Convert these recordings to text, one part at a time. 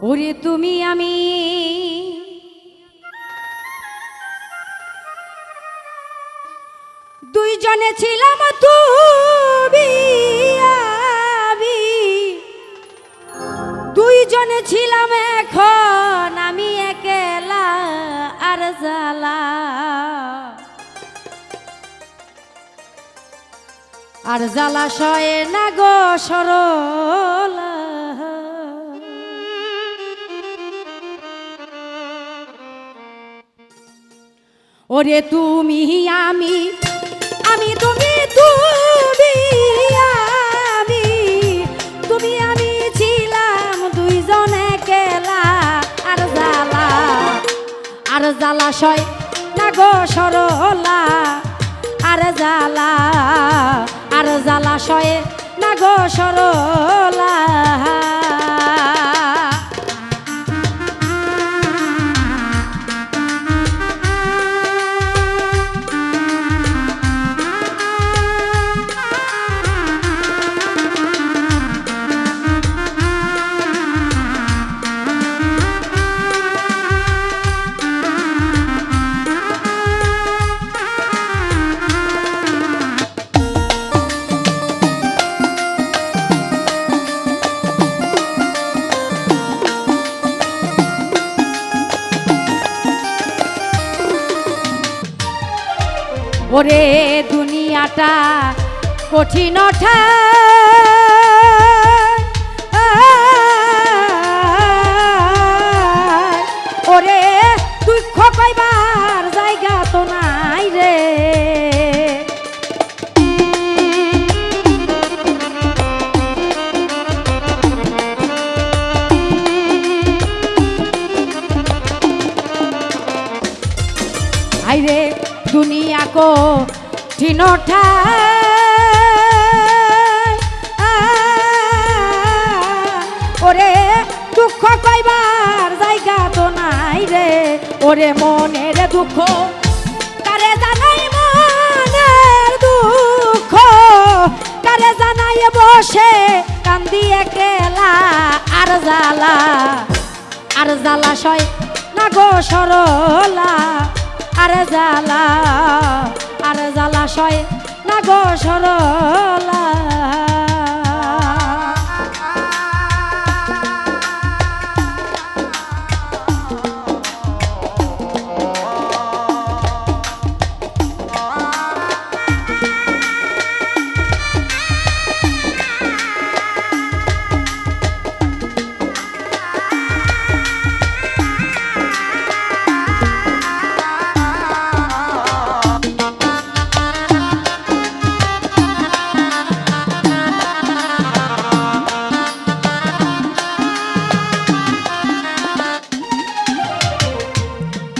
ওরে তুমি আমি দুইজনে ছিলাম তুমি আমি দুইজনে ছিলাম এখন আমি একলা আর জ্বালা আর জ্বালাশয়ে না গো সরলা ওরে তুমি আমি আমি তুমি তুমি আমি তুমি আমি ছিলাম দুইজন একলা আর জ্বালাশয় না গো সরলা আর জ্বালাশয়ে না গো সরলা ওরে দুনিয়াটা কঠিন ওরে দুঃখ পাইবার জায়গা তো নাই রে আইরে দুনিয়া কো ঠিনঠা ওরে দুঃখ কইবার জায়গা তো নাই রে ওরে মনের দুঃখ কারে জানাই মনের দুঃখ কারে জানাই বসে কান্দি একলা আর জ্বালাশয় না গো সরলা আর জ্বালাশয় না গো সরলা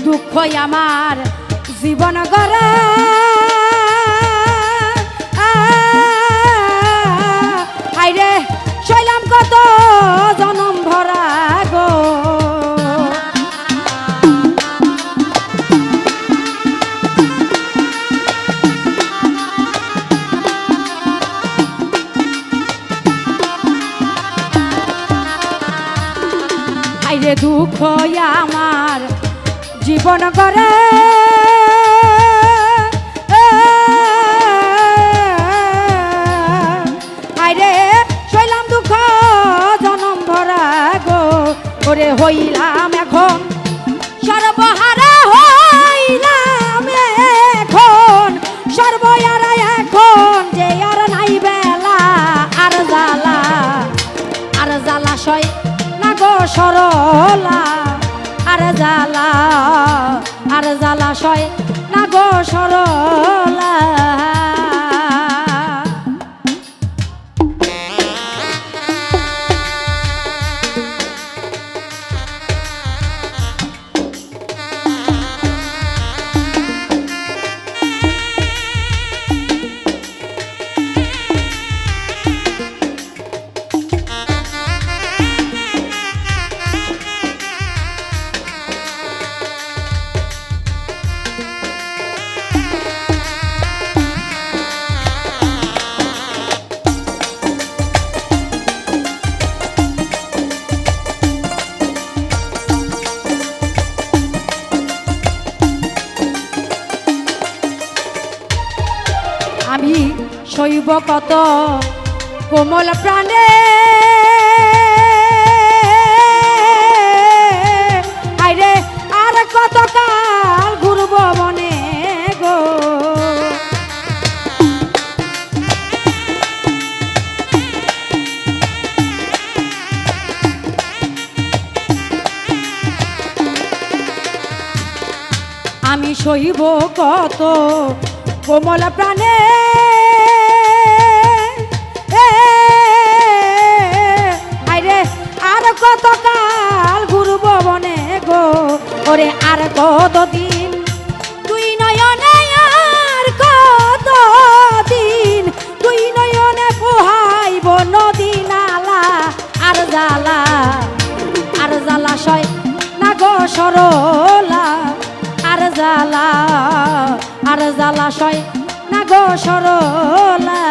দুঃখ আমার জীবন গড়া আইরে শৈলাম কত জনম ভরা গো আইরে দুঃখ আমার জীবন করে আইরে শৈলাম দুঃখ জনম ভরা গো ওরে হইলাম এখন সর্বহারা হইলাম এখন সর্বহারা এখন যে আর নাই বেলা আর জ্বালাশয় না গো সরলা আর জ্বালাশয় না গো সরলা সইব কত কোমল প্রাণে আইরে আর কত কাল ঘুরব বনে গো আমি সইব কত কোমল প্রাণে আইরে আর কত কাল ঘুরব বনে গো ওরে আর কতদিন তুই নয়নে আর কতদিন তুই নয়নে পোহাইব নদী নালা আর জ্বালা সয় না গো সরলা আর জ্বালা সয় না গো সরলা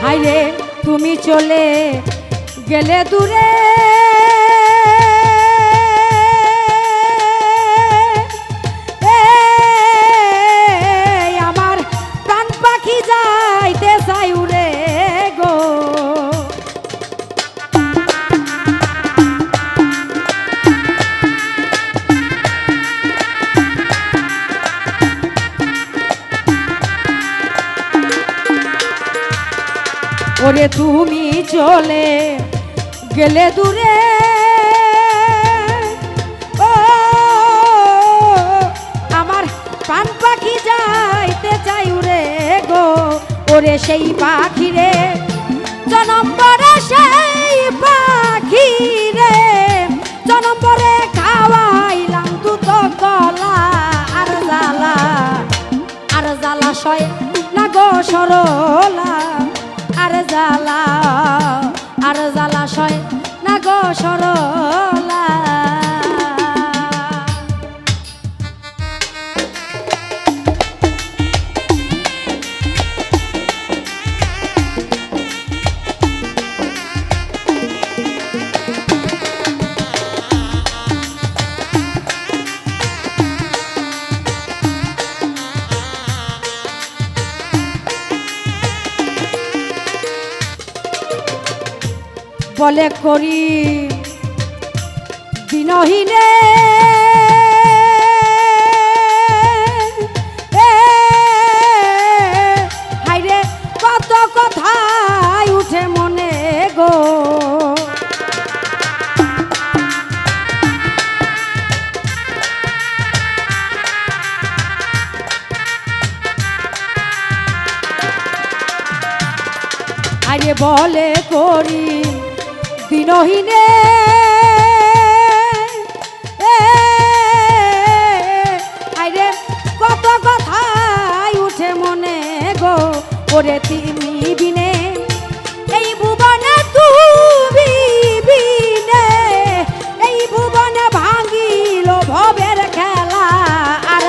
হাইরে তুমি চলে গেলে দূরে আমার প্রাণ পাখি যাইতে চাই উড়ে গো ওরে তুমি চলে গেলে দূরে ও আমার প্রাণ পাখি যাইতে চাই উড়ে গো ওরে সেই পাখি রে জনম পরে সেই পাখি রে জনম পরে খাওয়াইলাম দুধ কলা আর জ্বালা সয় না গো সরলা আর জ্বালা সয় না গো সরলা বলে করি দিনহীনে হাইরে কত কথাই উঠে মনে গো হাইরে বলে করি দিনহীনে আইরে কত কথাই উঠে মনে গো ওরে তুমি বিনে এই ভুবনে তুমি বিনে এই ভুবনে ভাঙিল ভবের খেলা আর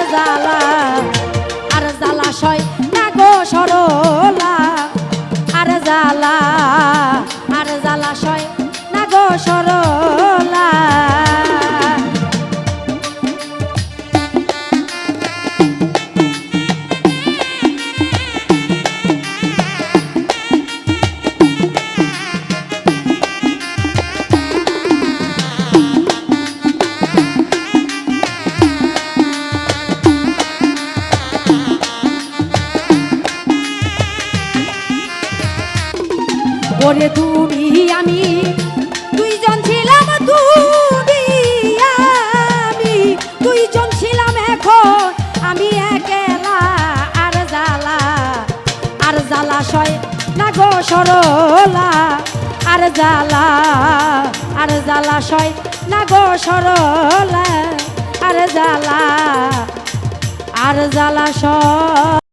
জ্বালা সয় না গো সরলা আর জ্বালা সয় না গো সরলা ওরে তুমি আমি দুইজন ছিলাম তুমি আমি দুইজন ছিলাম এখন আমি একলা আর জ্বালা সয় না গো সরলা আর জ্বালা সয় না গো সরলা আর জ্বালা সয়